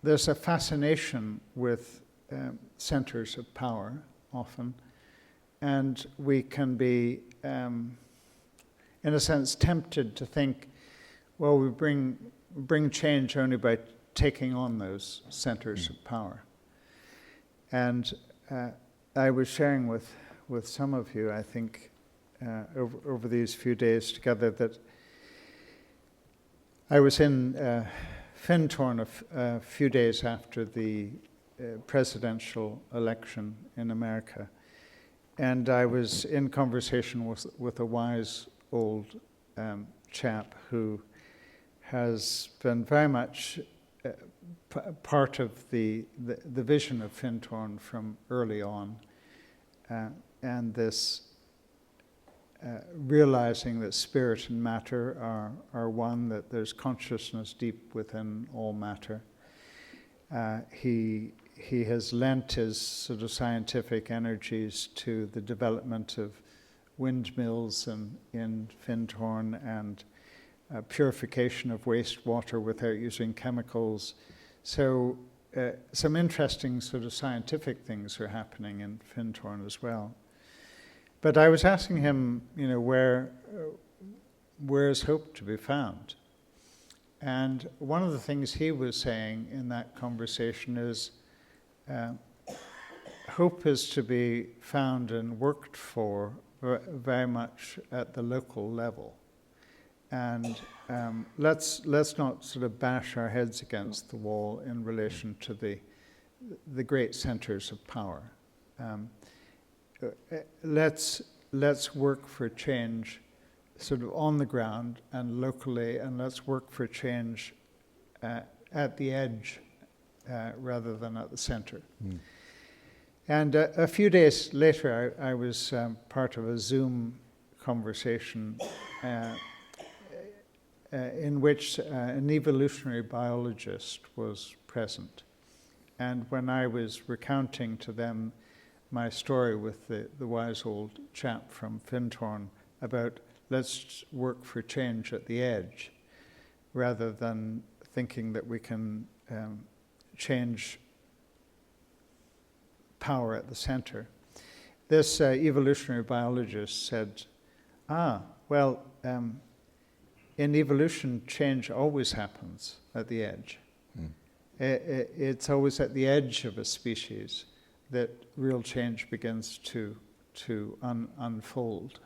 there's a fascination with centers of power often, and we can be, in a sense, tempted to think, well, we bring change only by taking on those centers of power. And I was sharing with some of you, I think, over these few days together, that I was in Findhorn a few days after the presidential election in America, and I was in conversation with a wise old chap who has been very much part of the vision of Findhorn from early on, and this realizing that spirit and matter are one, that there's consciousness deep within all matter. He has lent his sort of scientific energies to the development of windmills in Findhorn and purification of wastewater without using chemicals. So some interesting sort of scientific things are happening in Findhorn as well. But I was asking him, where is hope to be found? And one of the things he was saying in that conversation is hope is to be found and worked for very much at the local level. And let's not sort of bash our heads against the wall in relation to the great centers of power. Let's work for change sort of on the ground and locally, and let's work for change at the edge rather than at the center. And a few days later, I was part of a Zoom conversation in which an evolutionary biologist was present. And when I was recounting to them my story with the wise old chap from Findhorn about let's work for change at the edge, rather than thinking that we can change power at the center. This evolutionary biologist said, in evolution, change always happens at the edge. It's always at the edge of a species that real change begins to unfold.